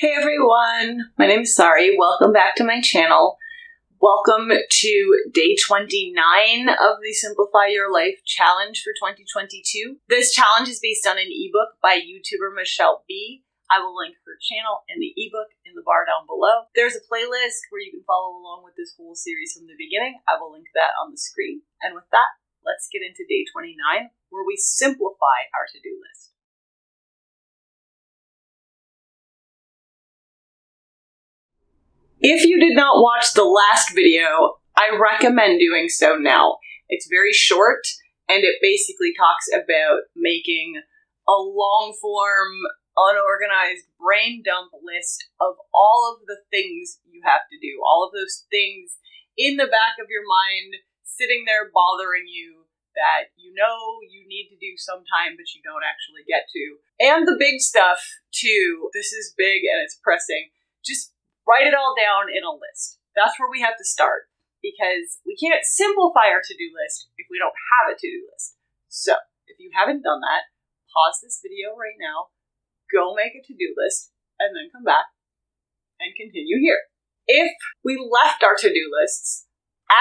Hey everyone, my name is Sari. Welcome back to my channel. Welcome to day 29 of the Simplify Your Life challenge for 2022. This challenge is based on an ebook by YouTuber Muchelleb. I will link her channel and the ebook in the bar down below. There's a playlist where you can follow along with this whole series from the beginning. I will link that on the screen. And with that, let's get into day 29, where we simplify our to-do list. If you did not watch the last video, I recommend doing so now. It's very short, and it basically talks about making a long-form, unorganized brain dump list of all of the things you have to do, all of those things in the back of your mind, sitting there bothering you, that you know you need to do sometime, but you don't actually get to. And the big stuff, too. This is big, and it's pressing. Just write it all down in a list. That's where we have to start, because we can't simplify our to-do list if we don't have a to-do list. So, if you haven't done that, pause this video right now, go make a to-do list, and then come back and continue here. If we left our to-do lists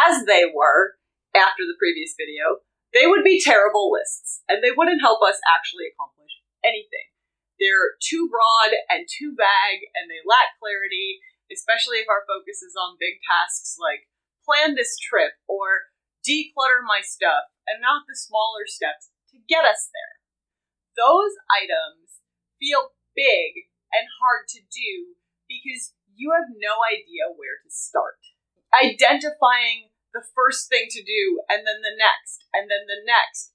as they were after the previous video, they would be terrible lists, and they wouldn't help us actually accomplish anything. They're too broad and too vague, and they lack clarity, especially if our focus is on big tasks like plan this trip or declutter my stuff, and not the smaller steps to get us there. Those items feel big and hard to do because you have no idea where to start. Identifying the first thing to do, and then the next, and then the next,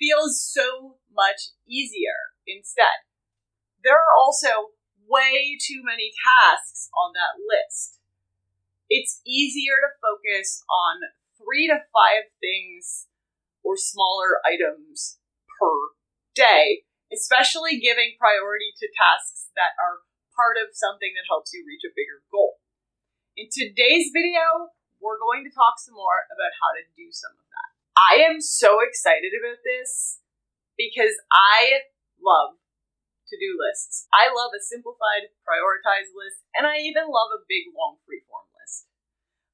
feels so much easier instead. There are also way too many tasks on that list. It's easier to focus on 3 to 5 things or smaller items per day, especially giving priority to tasks that are part of something that helps you reach a bigger goal. In today's video, we're going to talk some more about how to do some of that. I am so excited about this because I love to-do lists. I love a simplified, prioritized list, and I even love a big, long, freeform list.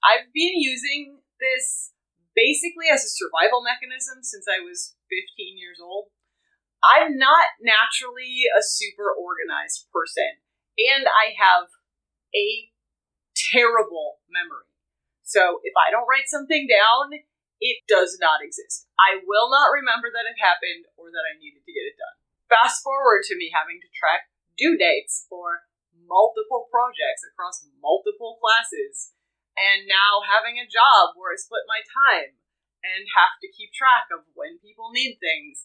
I've been using this basically as a survival mechanism since I was 15 years old. I'm not naturally a super organized person, and I have a terrible memory. So if I don't write something down, it does not exist. I will not remember that it happened or that I needed to get it done. Fast forward to me having to track due dates for multiple projects across multiple classes, and now having a job where I split my time and have to keep track of when people need things,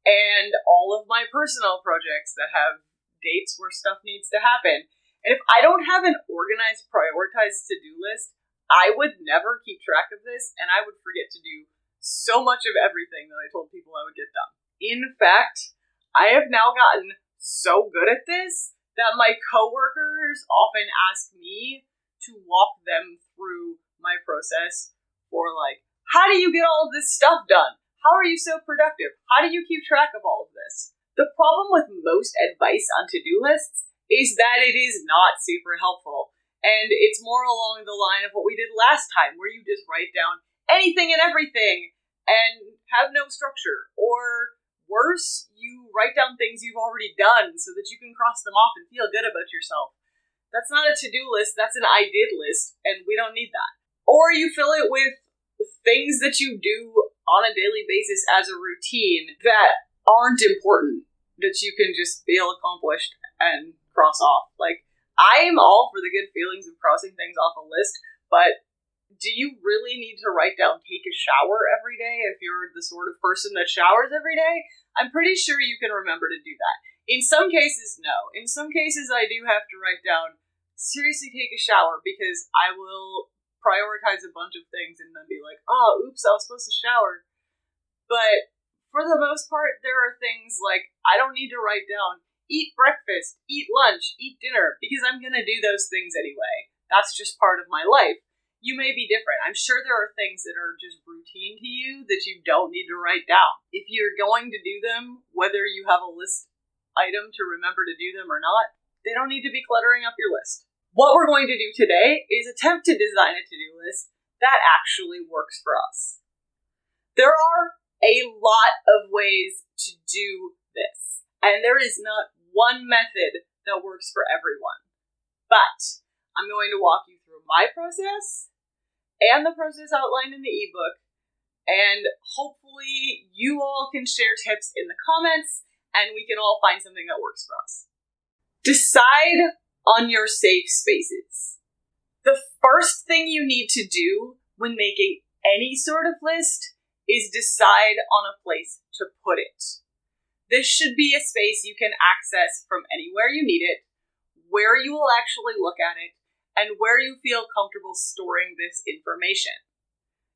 and all of my personal projects that have dates where stuff needs to happen. And if I don't have an organized, prioritized to-do list, I would never keep track of this, and I would forget to do so much of everything that I told people I would get done. In fact, I have now gotten so good at this that my coworkers often ask me to walk them through my process for how do you get all of this stuff done? How are you so productive? How do you keep track of all of this? The problem with most advice on to-do lists is that it is not super helpful. And it's more along the line of what we did last time, where you just write down anything and everything and have no structure. Or worse, you write down things you've already done so that you can cross them off and feel good about yourself. That's not a to-do list, that's an I did list, and we don't need that. Or you fill it with things that you do on a daily basis as a routine that aren't important, that you can just feel accomplished and cross off. I am all for the good feelings of crossing things off a list, but do you really need to write down take a shower every day if you're the sort of person that showers every day? I'm pretty sure you can remember to do that. In some cases, no. In some cases, I do have to write down, seriously take a shower, because I will prioritize a bunch of things and then be like, oh, oops, I was supposed to shower. But for the most part, there are things like I don't need to write down eat breakfast, eat lunch, eat dinner, because I'm going to do those things anyway. That's just part of my life. You may be different. I'm sure there are things that are just routine to you that you don't need to write down. If you're going to do them, whether you have a list item to remember to do them or not, they don't need to be cluttering up your list. What we're going to do today is attempt to design a to-do list that actually works for us. There are a lot of ways to do this, and there is not one method that works for everyone. But I'm going to walk you through my process and the process outlined in the ebook, and hopefully you all can share tips in the comments and we can all find something that works for us. Decide on your safe spaces. The first thing you need to do when making any sort of list is decide on a place to put it. This should be a space you can access from anywhere you need it, where you will actually look at it, and where you feel comfortable storing this information.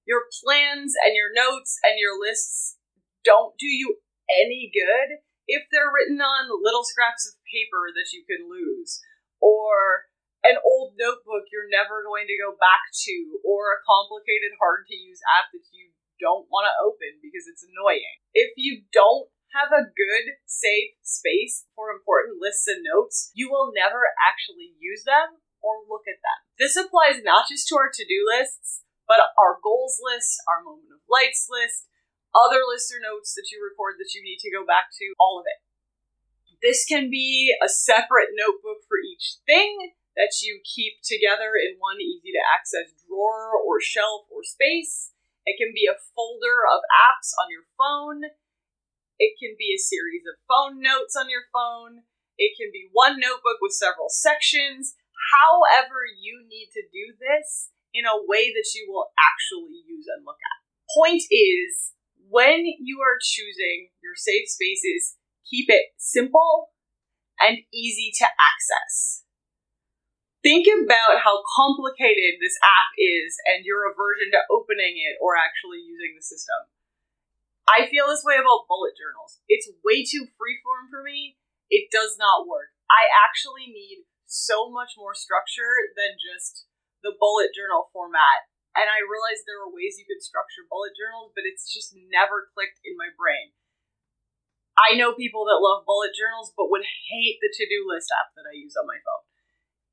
Your plans and your notes and your lists don't do you any good if they're written on little scraps of paper that you can lose, or an old notebook you're never going to go back to, or a complicated, hard-to-use app that you don't want to open because it's annoying. If you don't have a good, safe space for important lists and notes, you will never actually use them or look at them. This applies not just to our to-do lists, but our goals list, our moment of lights list, other lists or notes that you record that you need to go back to, all of it. This can be a separate notebook for each thing that you keep together in one easy-to-access drawer or shelf or space. It can be a folder of apps on your phone. It can be a series of phone notes on your phone. It can be one notebook with several sections. However you need to do this in a way that you will actually use and look at. Point is, when you are choosing your safe spaces, keep it simple and easy to access. Think about how complicated this app is and your aversion to opening it or actually using the system. I feel this way about bullet journals. It's way too freeform for me. It does not work. I actually need so much more structure than just the bullet journal format. And I realized there are ways you could structure bullet journals, but it's just never clicked in my brain. I know people that love bullet journals, but would hate the to-do list app that I use on my phone.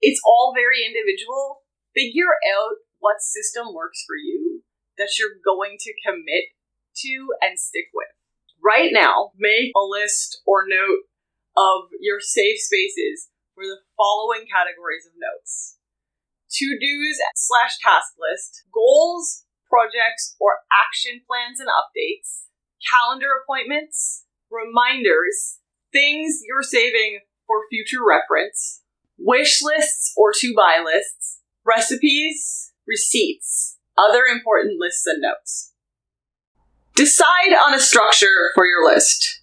It's all very individual. Figure out what system works for you that you're going to commit to and stick with. Right now, make a list or note of your safe spaces for the following categories of notes: to-dos / task list, goals, projects, or action plans and updates, calendar appointments, reminders, things you're saving for future reference, wish lists or to-buy lists, recipes, receipts, other important lists and notes. Decide on a structure for your list.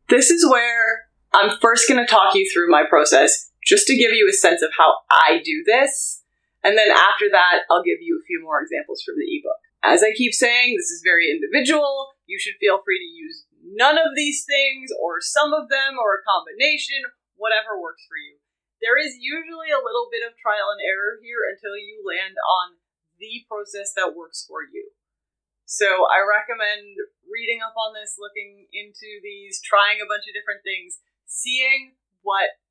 This is where I'm first going to talk you through my process, just to give you a sense of how I do this. And then after that, I'll give you a few more examples from the ebook. As I keep saying, this is very individual. You should feel free to use none of these things, or some of them, or a combination, whatever works for you. There is usually a little bit of trial and error here until you land on the process that works for you. So I recommend reading up on this, looking into these, trying a bunch of different things, seeing what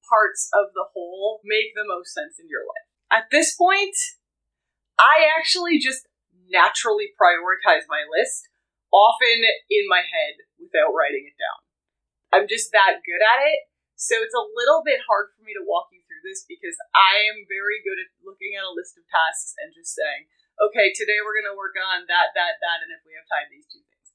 parts of the whole make the most sense in your life. At this point, I actually just naturally prioritize my list, often in my head without writing it down. I'm just that good at it, so it's a little bit hard for me to walk you through this because I am very good at looking at a list of tasks and just saying, okay, today we're going to work on that, and if we have time, these two things.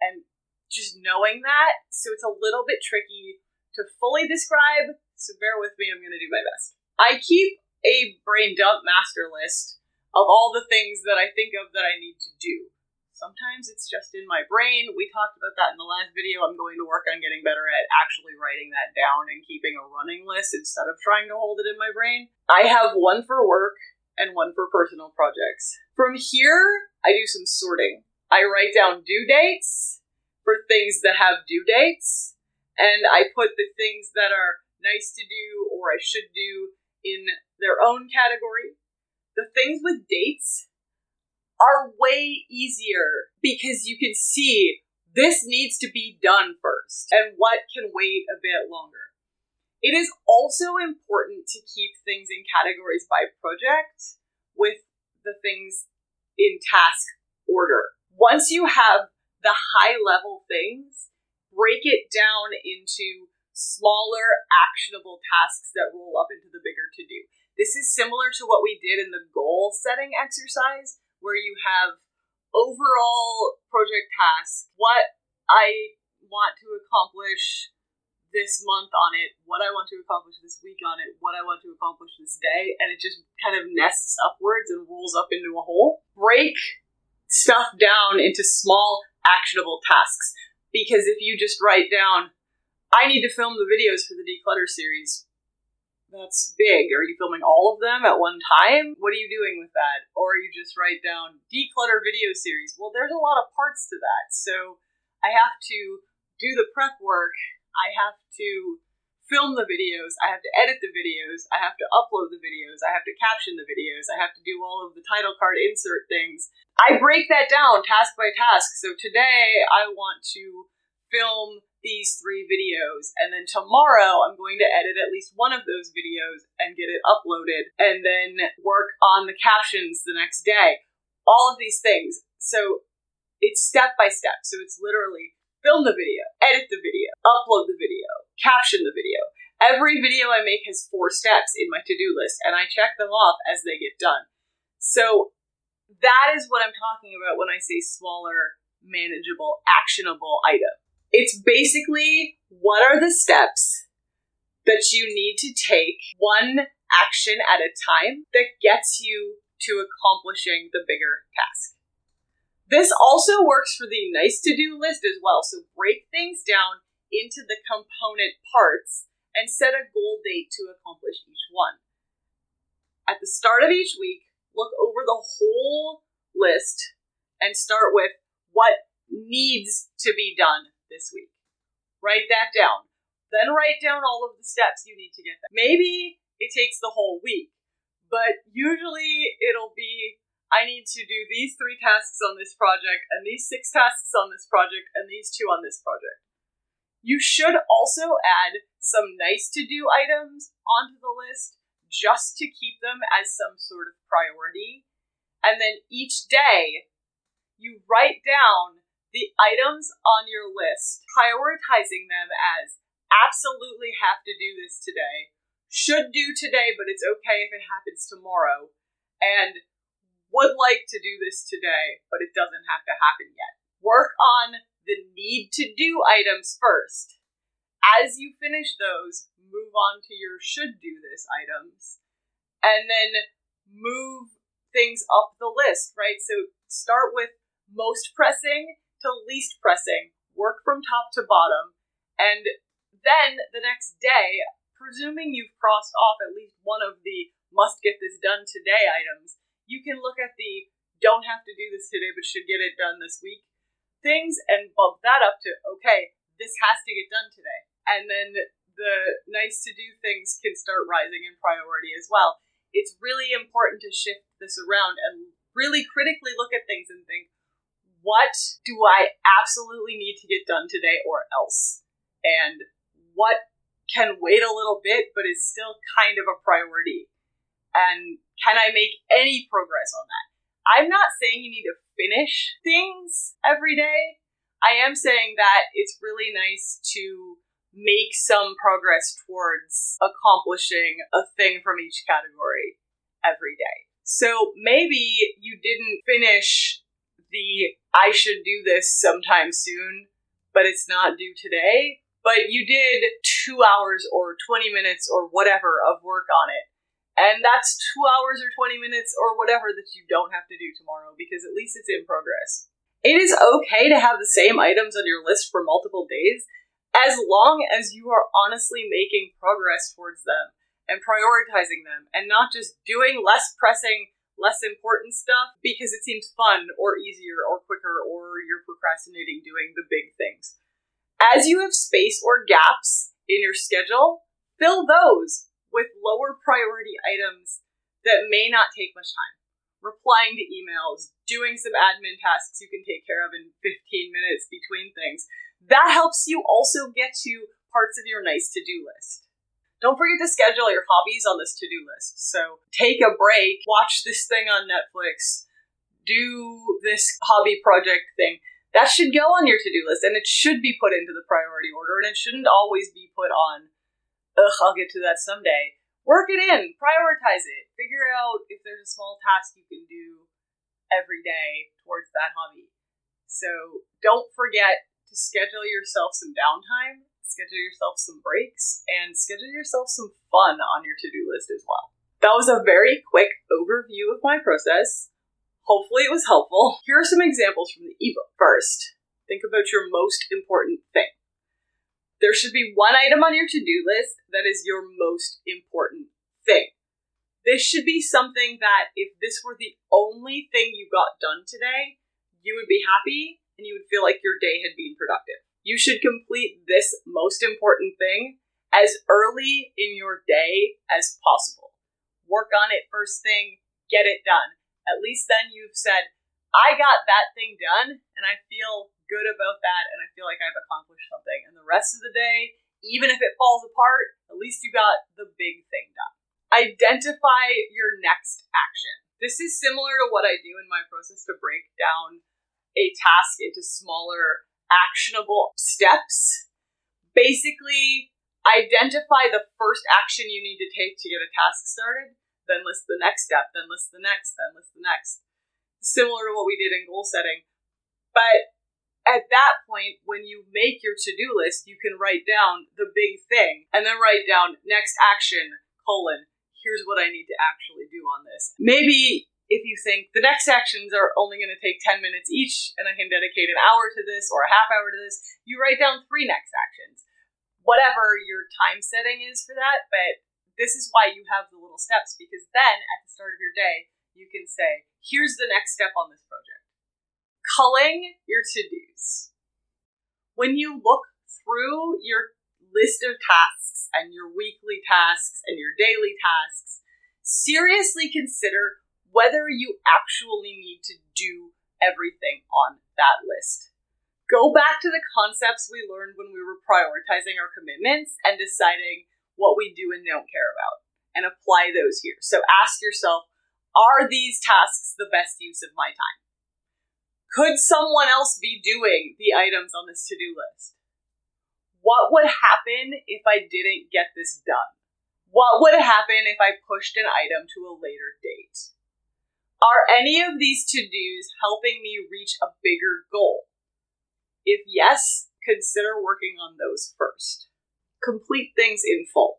And just knowing that, so it's a little bit tricky to fully describe, so bear with me, I'm going to do my best. I keep a brain dump master list of all the things that I think of that I need to do. Sometimes it's just in my brain. We talked about that in the last video. I'm going to work on getting better at actually writing that down and keeping a running list instead of trying to hold it in my brain. I have one for work and one for personal projects. From here, I do some sorting. I write down due dates for things that have due dates, and I put the things that are nice to do or I should do in their own category. The things with dates are way easier because you can see this needs to be done first and what can wait a bit longer. It is also important to keep things in categories by project with the things in task order. Once you have the high-level things, break it down into smaller, actionable tasks that roll up into the bigger to-do. This is similar to what we did in the goal-setting exercise, where you have overall project tasks, what I want to accomplish this month on it, what I want to accomplish this week on it, what I want to accomplish this day, and it just kind of nests upwards and rolls up into a hole. Break stuff down into small, actionable tasks. Because if you just write down, I need to film the videos for the declutter series, that's big. Are you filming all of them at one time? What are you doing with that? Or you just write down declutter video series. Well, there's a lot of parts to that. So I have to do the prep work. I have to film the videos. I have to edit the videos. I have to upload the videos. I have to caption the videos. I have to do all of the title card insert things. I break that down task by task. So today I want to film these 3 videos, and then tomorrow I'm going to edit at least one of those videos and get it uploaded, and then work on the captions the next day. All of these things. So it's step by step. So it's literally film the video, edit the video, upload the video, caption the video. Every video I make has 4 steps in my to-do list, and I check them off as they get done. So that is what I'm talking about when I say smaller, manageable, actionable item. It's basically, what are the steps that you need to take one action at a time that gets you to accomplishing the bigger task. This also works for the nice to-do list as well. So break things down into the component parts and set a goal date to accomplish each one. At the start of each week, look over the whole list and start with what needs to be done this week. Write that down. Then write down all of the steps you need to get there. Maybe it takes the whole week, but usually it'll be, I need to do these 3 tasks on this project, and these 6 tasks on this project, and these 2 on this project. You should also add some nice to-do items onto the list just to keep them as some sort of priority. And then each day, you write down the items on your list, prioritizing them as absolutely have to do this today, should do today, but it's okay if it happens tomorrow, and would like to do this today, but it doesn't have to happen yet. Work on the need to do items first. As you finish those, move on to your should do this items, and then move things up the list, right? So start with most pressing to least pressing, work from top to bottom, and then the next day, presuming you've crossed off at least one of the must get this done today items, you can look at the don't have to do this today but should get it done this week things and bump that up to, okay, this has to get done today. And then the nice to do things can start rising in priority as well. It's really important to shift this around and really critically look at things and think, what do I absolutely need to get done today or else? And what can wait a little bit but is still kind of a priority? And can I make any progress on that? I'm not saying you need to finish things every day. I am saying that it's really nice to make some progress towards accomplishing a thing from each category every day. So maybe you didn't finish the I should do this sometime soon, but it's not due today, but you did 2 hours or 20 minutes or whatever of work on it. And that's 2 hours or 20 minutes or whatever that you don't have to do tomorrow because at least it's in progress. It is okay to have the same items on your list for multiple days as long as you are honestly making progress towards them and prioritizing them and not just doing less pressing, less important stuff because it seems fun or easier or quicker or you're procrastinating doing the big things. As you have space or gaps in your schedule, fill those with lower priority items that may not take much time. Replying to emails, doing some admin tasks you can take care of in 15 minutes between things. That helps you also get to parts of your nice to-do list. Don't forget to schedule your hobbies on this to-do list. So take a break, watch this thing on Netflix, do this hobby project thing. That should go on your to-do list, and it should be put into the priority order, and it shouldn't always be put on, I'll get to that someday. Work it in, prioritize it, figure out if there's a small task you can do every day towards that hobby. So don't forget to schedule yourself some downtime, schedule yourself some breaks, and schedule yourself some fun on your to-do list as well. That was a very quick overview of my process. Hopefully it was helpful. Here are some examples from the ebook. First, think about your most important thing. There should be one item on your to-do list that is your most important thing. This should be something that if this were the only thing you got done today, you would be happy and you would feel like your day had been productive. You should complete this most important thing as early in your day as possible. Work on it first thing, get it done. At least then you've said, I got that thing done, and I feel good about that, and I feel like I've accomplished something. And the rest of the day, even if it falls apart, at least you got the big thing done. Identify your next action. This is similar to what I do in my process to break down a task into smaller, actionable steps. Basically, identify the first action you need to take to get a task started, then list the next step, then list the next, then list the next. Similar to what we did in goal setting. But at that point, when you make your to-do list, you can write down the big thing, and then write down next action, here's what I need to actually do on this. Maybe if you think the next actions are only going to take 10 minutes each, and I can dedicate an hour to this or a half hour to this, you write down 3 next actions. Whatever your time setting is for that, but this is why you have the little steps, because then at the start of your day, you can say, here's the next step on this project. Culling your to-dos. When you look through your list of tasks and your weekly tasks and your daily tasks, seriously consider whether you actually need to do everything on that list. Go back to the concepts we learned when we were prioritizing our commitments and deciding what we do and don't care about, and apply those here. So ask yourself, are these tasks the best use of my time? Could someone else be doing the items on this to-do list? What would happen if I didn't get this done? What would happen if I pushed an item to a later date? Are any of these to-dos helping me reach a bigger goal? If yes, consider working on those first. Complete things in full.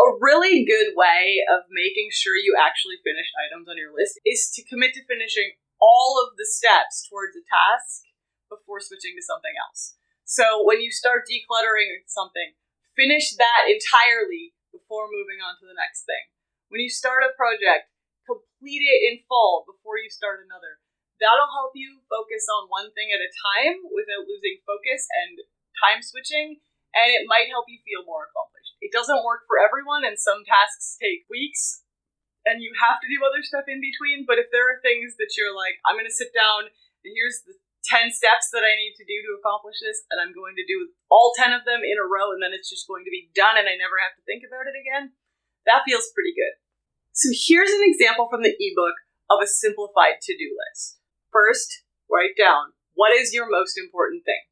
A really good way of making sure you actually finished items on your list is to commit to finishing all of the steps towards a task before switching to something else. So when you start decluttering something, finish that entirely before moving on to the next thing. When you start a project, complete it in full before you start another. That'll help you focus on one thing at a time without losing focus and time switching, and it might help you feel more accomplished. It doesn't work for everyone, and some tasks take weeks, and you have to do other stuff in between, but if there are things that you're like, I'm going to sit down, and here's the 10 steps that I need to do to accomplish this, and I'm going to do all 10 of them in a row, and then it's just going to be done, and I never have to think about it again, that feels pretty good. So here's an example from the ebook of a simplified to-do list. First, write down, what is your most important thing?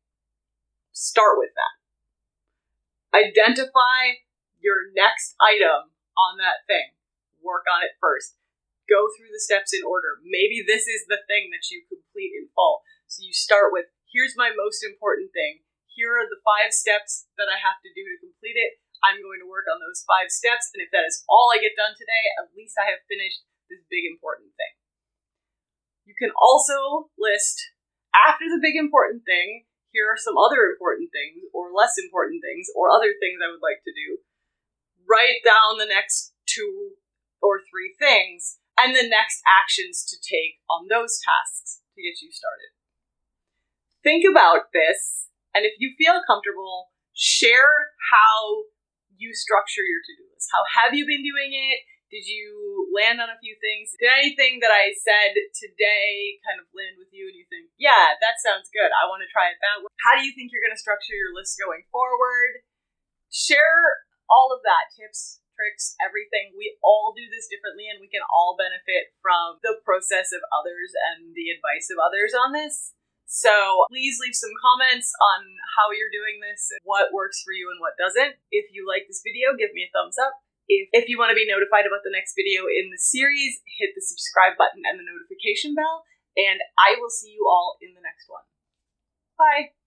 Start with that. Identify your next item on that thing. Work on it first. Go through the steps in order. Maybe this is the thing that you complete in full. So you start with, here's my most important thing. Here are the 5 steps that I have to do to complete it. I'm going to work on those 5 steps, and if that is all I get done today, at least I have finished this big important thing. You can also list, after the big important thing, here are some other important things, or less important things, or other things I would like to do. Write down the next 2 or 3 things, and the next actions to take on those tasks to get you started. Think about this, and if you feel comfortable, share how you structure your to-do list. How have you been doing it? Did you land on a few things? Did anything that I said today kind of land with you and you think, yeah, that sounds good, I want to try it that way? How do you think you're going to structure your list going forward? Share all of that, tips, tricks, everything. We all do this differently, and we can all benefit from the process of others and the advice of others on this. So please leave some comments on how you're doing this, what works for you and what doesn't. If you like this video, give me a thumbs up. If you want to be notified about the next video in the series, hit the subscribe button and the notification bell, and I will see you all in the next one. Bye!